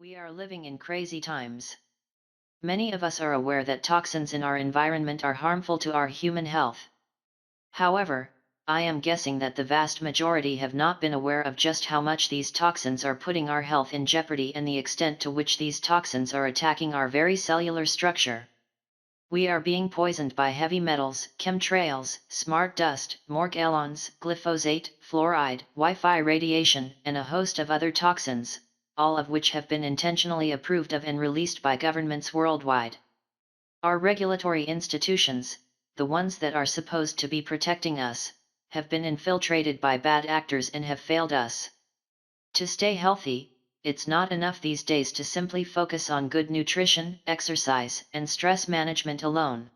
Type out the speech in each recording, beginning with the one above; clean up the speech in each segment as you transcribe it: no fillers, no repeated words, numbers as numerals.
We are living in crazy times. Many of us are aware that toxins in our environment are harmful to our human health. However, I am guessing that the vast majority have not been aware of just how much these toxins are putting our health in jeopardy and the extent to which these toxins are attacking our very cellular structure. We are being poisoned by heavy metals, chemtrails, smart dust, Morgellons, glyphosate, fluoride, Wi-Fi radiation, and a host of other toxins, all of which have been intentionally approved of and released by governments worldwide. Our regulatory institutions, the ones that are supposed to be protecting us, have been infiltrated by bad actors and have failed us. To stay healthy, it's not enough these days to simply focus on good nutrition, exercise, and stress management alone.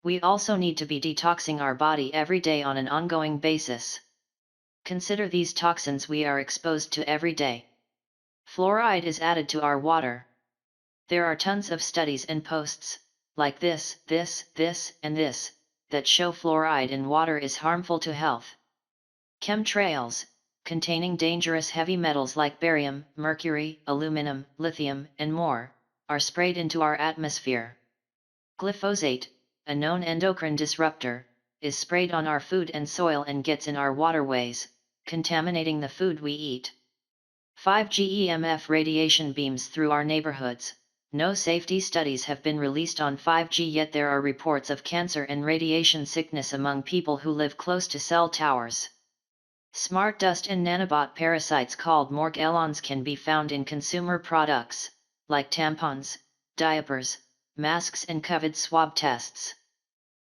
We also need to be detoxing our body every day on an ongoing basis. Consider these toxins we are exposed to every day. Fluoride is added to our water. There are tons of studies and posts, like this, and this, that show fluoride in water is harmful to health. Chemtrails, containing dangerous heavy metals like barium, mercury, aluminum, lithium, and more, are sprayed into our atmosphere. Glyphosate, a known endocrine disruptor, is sprayed on our food and soil and gets in our waterways, contaminating the food we eat. 5G EMF radiation beams through our neighborhoods. No safety studies have been released on 5G, yet there are reports of cancer and radiation sickness among people who live close to cell towers. Smart dust and nanobot parasites called Morgellons can be found in consumer products, like tampons, diapers, masks and COVID swab tests.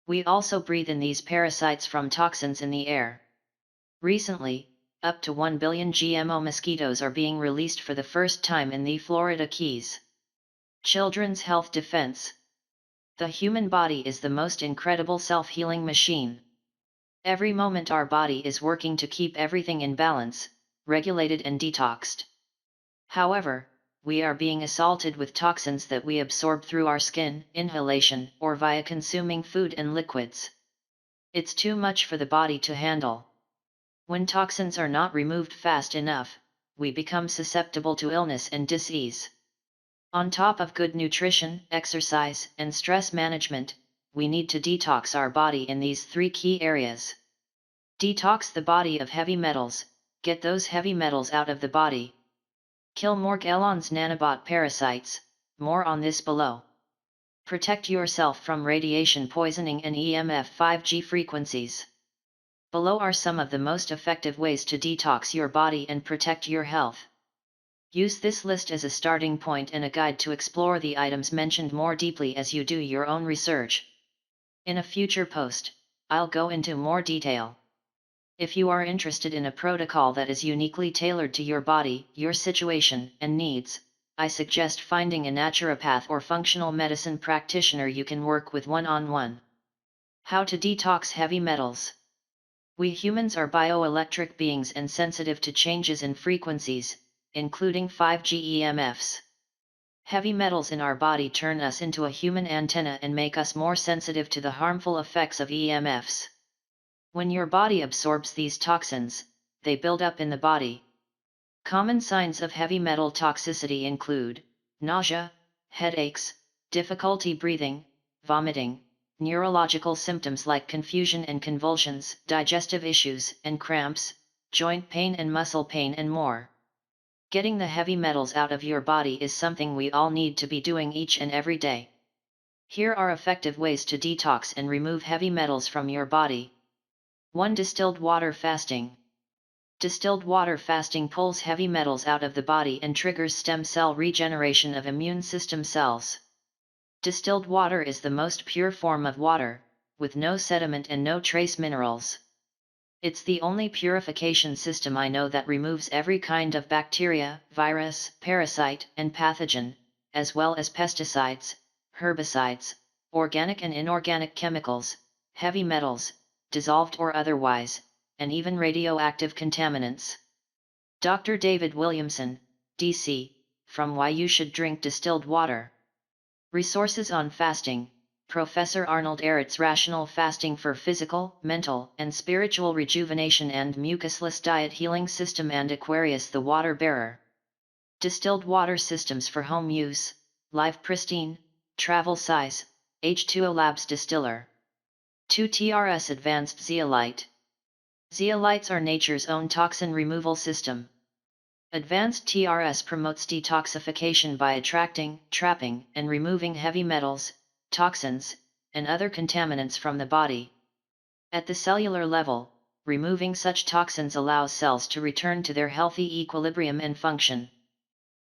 We also breathe in these parasites from toxins in the air. Recently, up to 1 billion GMO mosquitoes are being released for the first time in the Florida Keys. Children's Health Defense. The human body is the most incredible self-healing machine. Every moment our body is working to keep everything in balance, regulated and detoxed. However, we are being assaulted with toxins that we absorb through our skin, inhalation, or via consuming food and liquids. It's too much for the body to handle. When toxins are not removed fast enough, we become susceptible to illness and disease. On top of good nutrition, exercise, and stress management, we need to detox our body in these three key areas. Detox the body of heavy metals, get those heavy metals out of the body. Kill Morgellons nanobot parasites, more on this below. Protect yourself from radiation poisoning and EMF 5G frequencies. Below are some of the most effective ways to detox your body and protect your health. Use this list as a starting point and a guide to explore the items mentioned more deeply as you do your own research. In a future post, I'll go into more detail. If you are interested in a protocol that is uniquely tailored to your body, your situation, and needs, I suggest finding a naturopath or functional medicine practitioner you can work with one-on-one. How to detox heavy metals. We humans are bioelectric beings and sensitive to changes in frequencies, including 5G EMFs. Heavy metals in our body turn us into a human antenna and make us more sensitive to the harmful effects of EMFs. When your body absorbs these toxins, they build up in the body. Common signs of heavy metal toxicity include nausea, headaches, difficulty breathing, vomiting, neurological symptoms like confusion and convulsions, digestive issues and cramps, joint pain and muscle pain, and more. Getting the heavy metals out of your body is something we all need to be doing each and every day. Here are effective ways to detox and remove heavy metals from your body. 1. Distilled water fasting. Distilled water fasting pulls heavy metals out of the body and triggers stem cell regeneration of immune system cells. Distilled water is the most pure form of water, with no sediment and no trace minerals. It's the only purification system I know that removes every kind of bacteria, virus, parasite, and pathogen, as well as pesticides, herbicides, organic and inorganic chemicals, heavy metals, dissolved or otherwise, and even radioactive contaminants. Dr. David Williamson, D.C., from Why You Should Drink Distilled Water. Resources on fasting. Professor Arnold Ehret's Rational Fasting for Physical, Mental, and Spiritual Rejuvenation and Mucusless Diet Healing System, and Aquarius the Water Bearer. Distilled water systems for home use, Live Pristine, Travel Size, H2O Labs Distiller. 2 TRS Advanced Zeolite. Zeolites are nature's own toxin removal system. Advanced TRS promotes detoxification by attracting, trapping, and removing heavy metals, toxins, and other contaminants from the body. At the cellular level, removing such toxins allows cells to return to their healthy equilibrium and function.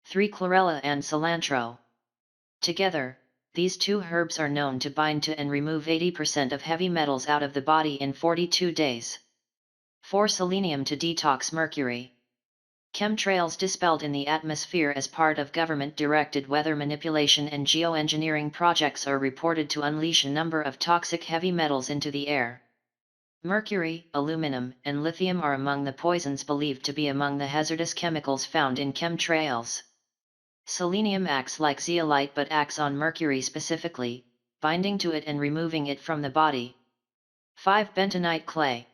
3 Chlorella and cilantro. Together, these two herbs are known to bind to and remove 80% of heavy metals out of the body in 42 days. 4 Selenium to detox mercury. Chemtrails dispelled in the atmosphere as part of government-directed weather manipulation and geoengineering projects are reported to unleash a number of toxic heavy metals into the air. Mercury, aluminum, and lithium are among the poisons believed to be among the hazardous chemicals found in chemtrails. Selenium acts like zeolite but acts on mercury specifically, binding to it and removing it from the body. 5 Bentonite clay.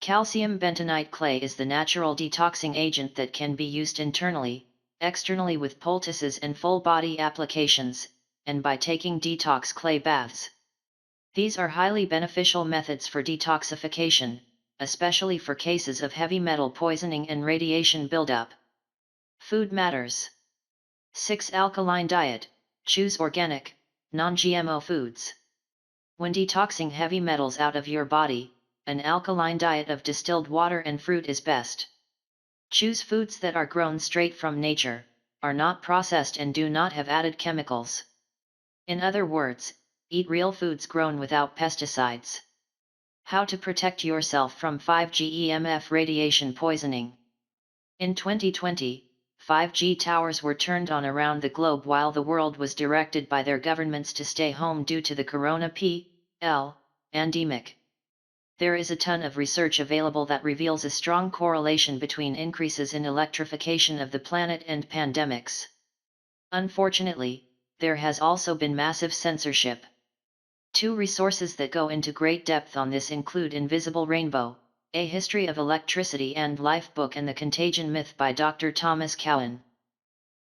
Calcium bentonite clay is the natural detoxing agent that can be used internally, externally with poultices and full-body applications, and by taking detox clay baths. These are highly beneficial methods for detoxification, especially for cases of heavy metal poisoning and radiation buildup. Food matters. 6 Alkaline diet. Choose organic, non-GMO foods. When detoxing heavy metals out of your body, an alkaline diet of distilled water and fruit is best. Choose foods that are grown straight from nature, are not processed and do not have added chemicals. In other words, eat real foods grown without pesticides. How to protect yourself from 5G EMF radiation poisoning. In 2020, 5G towers were turned on around the globe while the world was directed by their governments to stay home due to the corona pandemic. There is a ton of research available that reveals a strong correlation between increases in electrification of the planet and pandemics. Unfortunately, there has also been massive censorship. 2 resources that go into great depth on this include Invisible Rainbow, A History of Electricity and Life book and The Contagion Myth by Dr. Thomas Cowan.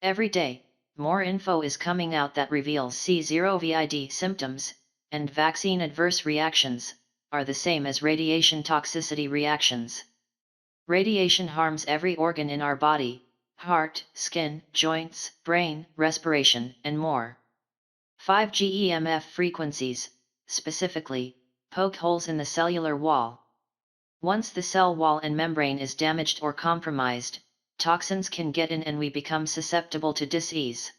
Every day, more info is coming out that reveals C0vid symptoms, and vaccine adverse reactions, are the same as radiation toxicity reactions. Radiation harms every organ in our body: heart, skin, joints, brain, respiration, and more. 5G EMF frequencies, specifically, poke holes in the cellular wall. Once the cell wall and membrane is damaged or compromised, toxins can get in and we become susceptible to disease.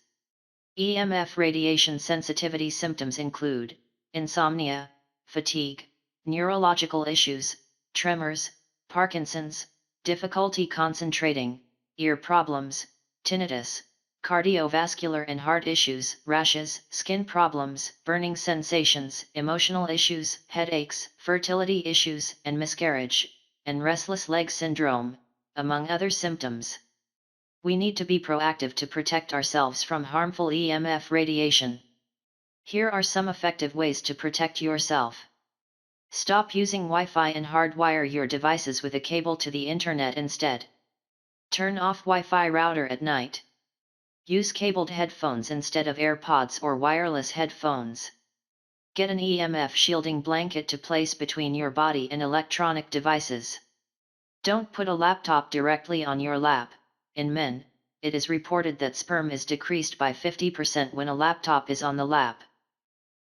EMF radiation sensitivity symptoms include insomnia, fatigue, neurological issues, tremors, Parkinson's, difficulty concentrating, ear problems, tinnitus, cardiovascular and heart issues, rashes, skin problems, burning sensations, emotional issues, headaches, fertility issues and miscarriage, and restless leg syndrome, among other symptoms. We need to be proactive to protect ourselves from harmful EMF radiation. Here are some effective ways to protect yourself. Stop using Wi-Fi and hardwire your devices with a cable to the internet instead. Turn off Wi-Fi router at night. Use cabled headphones instead of AirPods or wireless headphones. Get an EMF shielding blanket to place between your body and electronic devices. Don't put a laptop directly on your lap. In men, it is reported that sperm is decreased by 50% when a laptop is on the lap.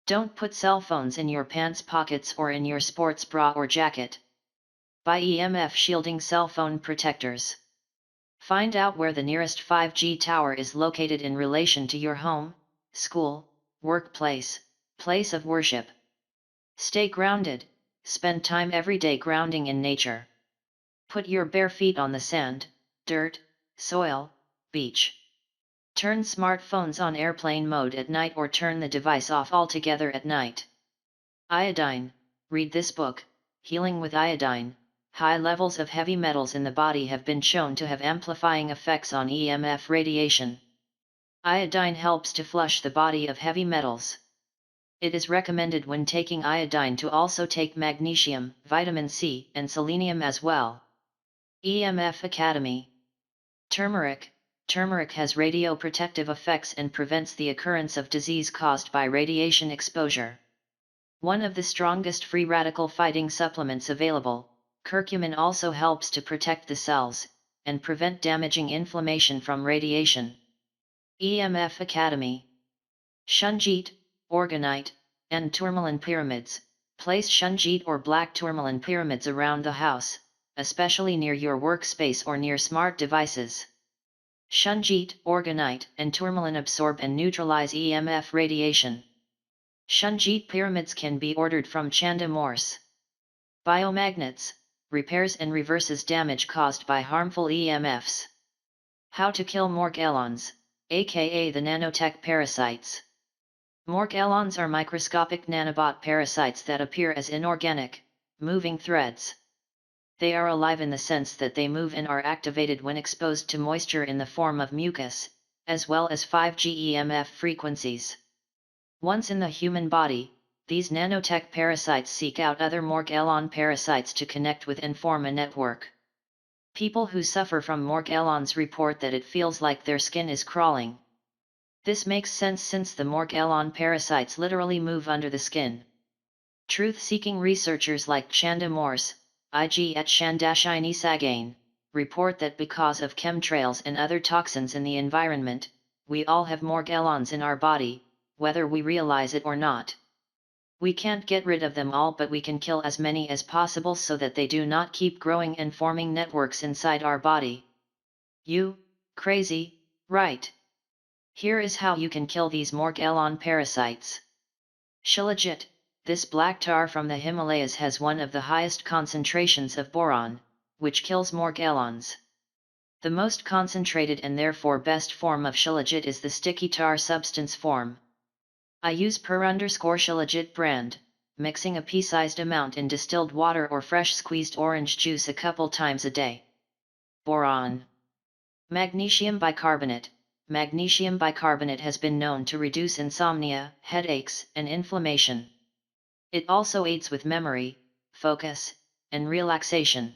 Don't put cell phones in your pants pockets or in your sports bra or jacket. Buy EMF shielding cell phone protectors. Find out where the nearest 5G tower is located in relation to your home, school, workplace, place of worship. Stay grounded. Spend time every day grounding in nature. Put your bare feet on the sand, dirt, soil, beach. Turn smartphones on airplane mode at night or turn the device off altogether at night. Iodine. Read this book, Healing with Iodine. High levels of heavy metals in the body have been shown to have amplifying effects on EMF radiation. Iodine helps to flush the body of heavy metals. It is recommended when taking iodine to also take magnesium, vitamin C, and selenium as well. EMF Academy. Turmeric. turmeric has radioprotective effects and prevents the occurrence of disease caused by radiation exposure. One of the strongest free radical fighting supplements available, curcumin also helps to protect the cells and prevent damaging inflammation from radiation. EMF Academy. Shungite, orgonite, and tourmaline pyramids. Place shungite or black tourmaline pyramids around the house, especially near your workspace or near smart devices. Shungite, orgonite, and tourmaline absorb and neutralize EMF radiation. Shungite pyramids can be ordered from Chanda Morse. Biomagnets, repairs and reverses damage caused by harmful EMFs. How to kill Morgellons, aka the nanotech parasites. Morgellons are microscopic nanobot parasites that appear as inorganic, moving threads. They are alive in the sense that they move and are activated when exposed to moisture in the form of mucus, as well as 5G EMF frequencies. Once in the human body, these nanotech parasites seek out other Morgellon parasites to connect with and form a network. People who suffer from Morgellons report that it feels like their skin is crawling. This makes sense since the Morgellon parasites literally move under the skin. Truth-seeking researchers like Chanda Morse, IG at Shandashini Sagain, report that because of chemtrails and other toxins in the environment, we all have Morgellons in our body, whether we realize it or not. We can't get rid of them all, but we can kill as many as possible so that they do not keep growing and forming networks inside our body. You, crazy, right? Here is how you can kill these Morgellon parasites. Shilajit, this black tar from the Himalayas has one of the highest concentrations of boron, which kills Morgellons. The most concentrated and therefore best form of shilajit is the sticky tar substance form. I use per_shilajit brand, mixing a pea-sized amount in distilled water or fresh squeezed orange juice a couple times a day. Boron. Magnesium bicarbonate. Magnesium bicarbonate has been known to reduce insomnia, headaches, and inflammation. It also aids with memory, focus, and relaxation.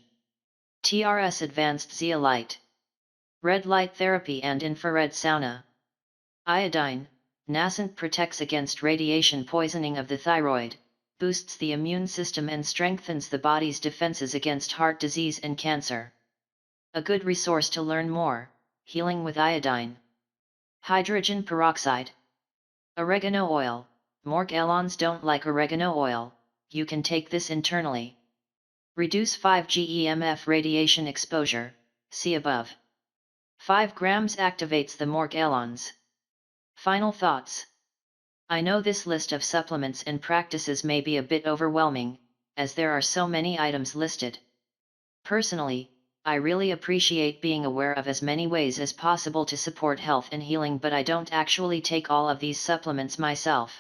TRS Advanced Zeolite. Red light therapy and infrared sauna. Iodine, nascent, protects against radiation poisoning of the thyroid, boosts the immune system and strengthens the body's defenses against heart disease and cancer. A good resource to learn more, Healing with Iodine. Hydrogen peroxide. Oregano oil. Morgellons don't like oregano oil, you can take this internally. Reduce 5G EMF radiation exposure, see above. 5 grams activates the Morgellons. Final thoughts. I know this list of supplements and practices may be a bit overwhelming, as there are so many items listed. Personally, I really appreciate being aware of as many ways as possible to support health and healing, but I don't actually take all of these supplements myself.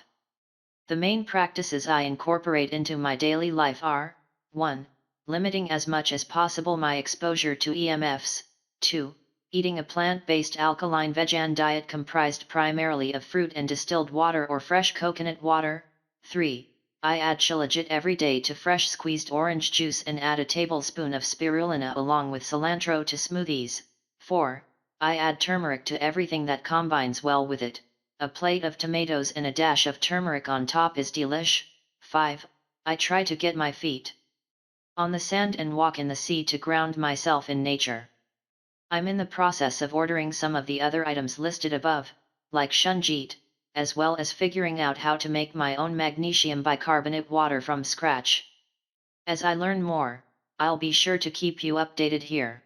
The main practices I incorporate into my daily life are: 1. Limiting as much as possible my exposure to EMFs, 2. Eating a plant-based alkaline vegan diet comprised primarily of fruit and distilled water or fresh coconut water, 3. I add shilajit every day to fresh squeezed orange juice and add a tablespoon of spirulina along with cilantro to smoothies, 4. I add turmeric to everything that combines well with it. A plate of tomatoes and a dash of turmeric on top is delish. 5. I try to get my feet on the sand and walk in the sea to ground myself in nature. I'm in the process of ordering some of the other items listed above, like shungite, as well as figuring out how to make my own magnesium bicarbonate water from scratch. As I learn more, I'll be sure to keep you updated here.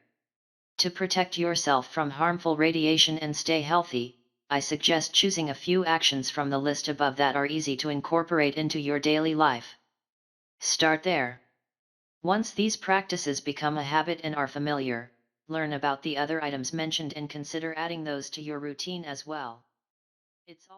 To protect yourself from harmful radiation and stay healthy, I suggest choosing a few actions from the list above that are easy to incorporate into your daily life. Start there. Once these practices become a habit and are familiar, learn about the other items mentioned and consider adding those to your routine as well. It's all